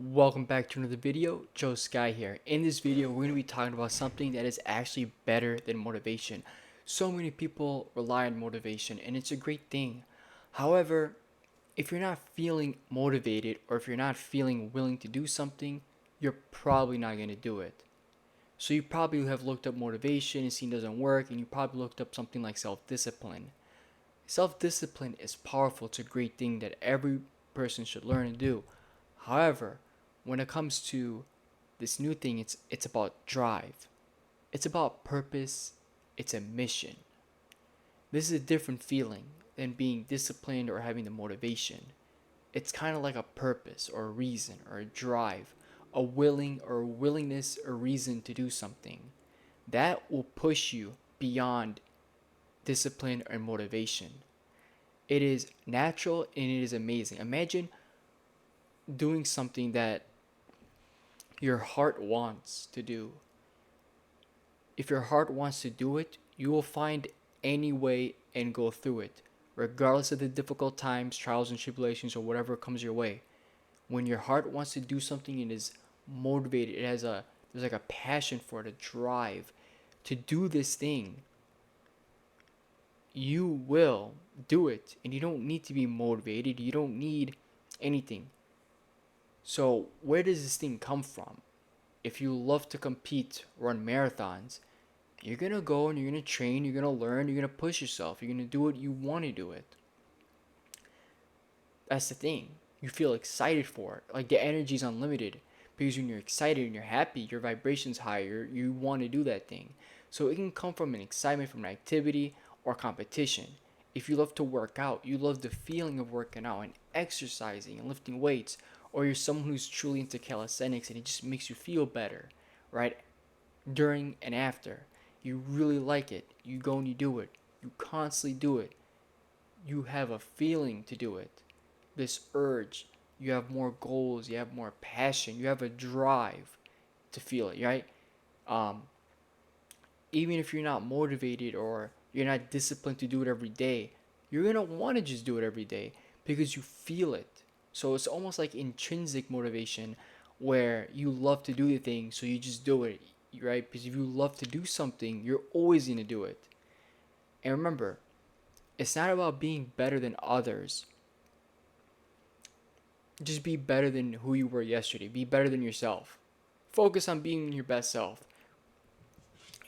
Welcome back to another video. Joe Sky here. In this video, we're going to be talking about something that is actually better than motivation. So many people rely on motivation, and it's a great thing. However, if you're not feeling motivated or if you're not feeling willing to do something, you're probably not going to do it. So you probably have looked up motivation and seen it doesn't work, and you probably looked up something like self-discipline. Self-discipline is powerful. It's a great thing that every person should learn to do. However, when it comes to this new thing, it's about drive. It's about purpose. It's a mission. This is a different feeling than being disciplined or having the motivation. It's kind of like a purpose or a reason or a drive, a willing or a willingness or reason to do something. That will push you beyond discipline and motivation. It is natural and it is amazing. Imagine doing something that your heart wants to do. If your heart wants to do it, you will find any way and go through it, regardless of the difficult times, trials, and tribulations, or whatever comes your way. When your heart wants to do something and is motivated, there's like a passion for it, a drive to do this thing, you will do it, and you don't need to be motivated. You don't need anything. So where does this thing come from? If you love to compete, run marathons, you're gonna go and you're gonna train, you're gonna learn, you're gonna push yourself, you're gonna do what you want to do it. That's the thing. You feel excited for it. Like the energy is unlimited because when you're excited and you're happy, your vibration's higher, you want to do that thing. So it can come from an excitement from an activity or competition. If you love to work out, you love the feeling of working out and exercising and lifting weights, or you're someone who's truly into calisthenics and it just makes you feel better, right? During and after. You really like it. You go and you do it. You constantly do it. You have a feeling to do it. This urge. You have more goals. You have more passion. You have a drive to feel it, right? Um, Even if you're not motivated or you're not disciplined to do it every day, you're gonna want to just do it every day because you feel it. So it's almost like intrinsic motivation where you love to do the thing, so you just do it, right? Because if you love to do something, you're always gonna do it. And remember, it's not about being better than others. Just be better than who you were yesterday. Be better than yourself. Focus on being your best self.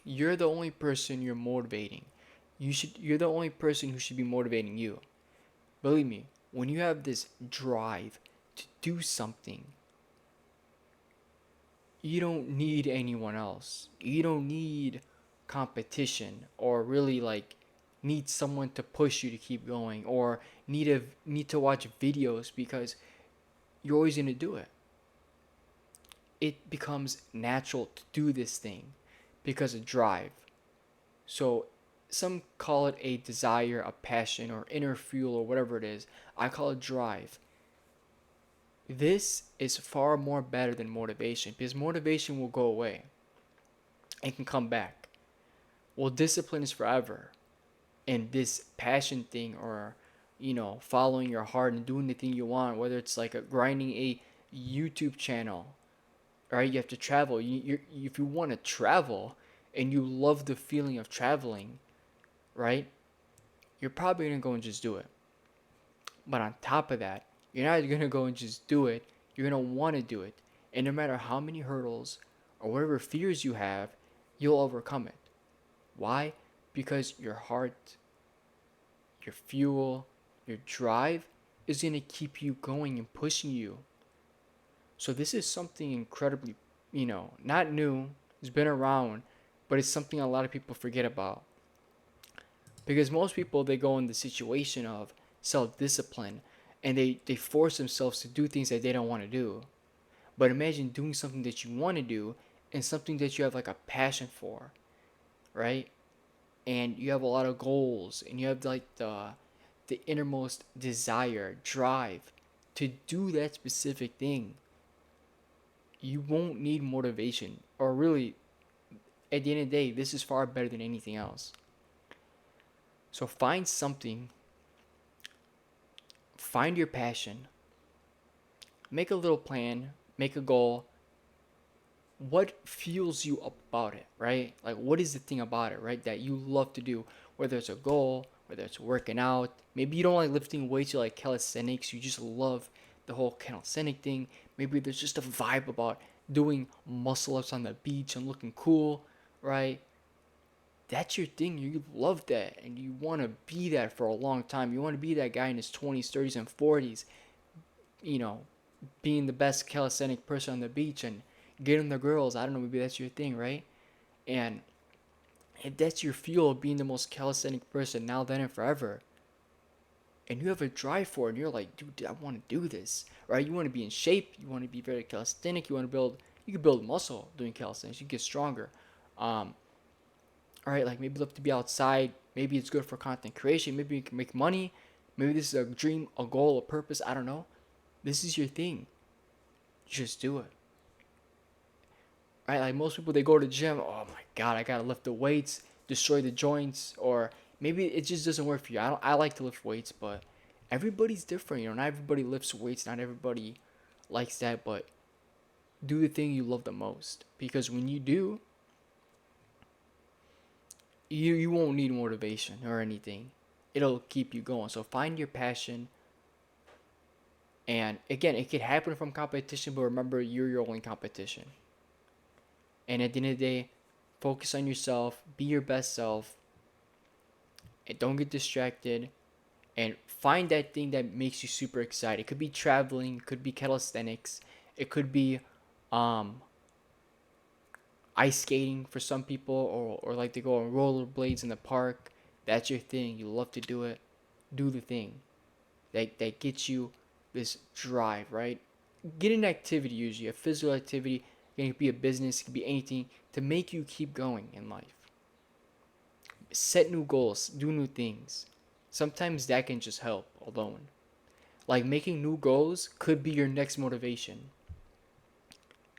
You're the only person you're motivating. You're the only person who should be motivating you. Believe me, when you have this drive to do something, you don't need anyone else. You don't need competition or really like need someone to push you to keep going or need to watch videos because you're always going to do it. It becomes natural to do this thing because of drive. So some call it a desire, a passion, or inner fuel, or whatever it is. I call it drive. This is far more better than motivation because motivation will go away and can come back. Well, discipline is forever. And this passion thing or, following your heart and doing the thing you want, whether it's like grinding a YouTube channel, right? You have to travel. If you want to travel and you love the feeling of traveling, right? You're probably going to go and just do it. But on top of that, you're not going to go and just do it. You're going to want to do it. And no matter how many hurdles or whatever fears you have, you'll overcome it. Why? Because your heart, your fuel, your drive is going to keep you going and pushing you. So this is something incredibly, not new. It's been around, but it's something a lot of people forget about. Because most people, they go in the situation of self-discipline and they force themselves to do things that they don't want to do. But imagine doing something that you want to do and something that you have like a passion for, right? And you have a lot of goals and you have like the innermost desire, drive to do that specific thing. You won't need motivation, or really, at the end of the day, this is far better than anything else. So find something, find your passion, make a little plan, make a goal. What fuels you up about it, right? Like, what is the thing about it, right, that you love to do? Whether it's a goal, whether it's working out, maybe you don't like lifting weights, you like calisthenics, you just love the whole calisthenic thing. Maybe there's just a vibe about doing muscle ups on the beach and looking cool, right? That's your thing. You love that and you want to be that for a long time. You want to be that guy in his 20s, 30s, and 40s, you know, being the best calisthenic person on the beach and getting the girls. I don't know, maybe that's your thing, right? And if that's your fuel, being the most calisthenic person now, then, and forever, and you have a drive for it, and you're like, dude, I want to do this, right? You want to be in shape, you want to be very calisthenic, you want to build, you can build muscle doing calisthenics, you get stronger. Um, all right, like maybe you love to be outside, maybe it's good for content creation, maybe you can make money, maybe this is a dream, a goal, a purpose, I don't know. This is your thing. Just do it. Right? Like most people, they go to the gym. Oh my god, I gotta lift the weights, destroy the joints, or maybe it just doesn't work for you. I don't. I like to lift weights, but everybody's different. You know, not everybody lifts weights. Not everybody likes that. But do the thing you love the most, because when you do, you won't need motivation or anything. It'll keep you going. So find your passion. And again, it could happen from competition, but remember, you're your only competition. And at the end of the day, focus on yourself, be your best self, and don't get distracted. And find that thing that makes you super excited. It could be traveling, it could be calisthenics, it could be um, ice skating for some people, or like to go on rollerblades in the park. That's your thing. You love to do it. Do the thing that gets you this drive, right? Get an activity, usually a physical activity. It could be a business, it could be anything to make you keep going in life. Set new goals, do new things. Sometimes that can just help alone. Like making new goals could be your next motivation.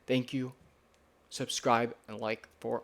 Thank you. Subscribe and like for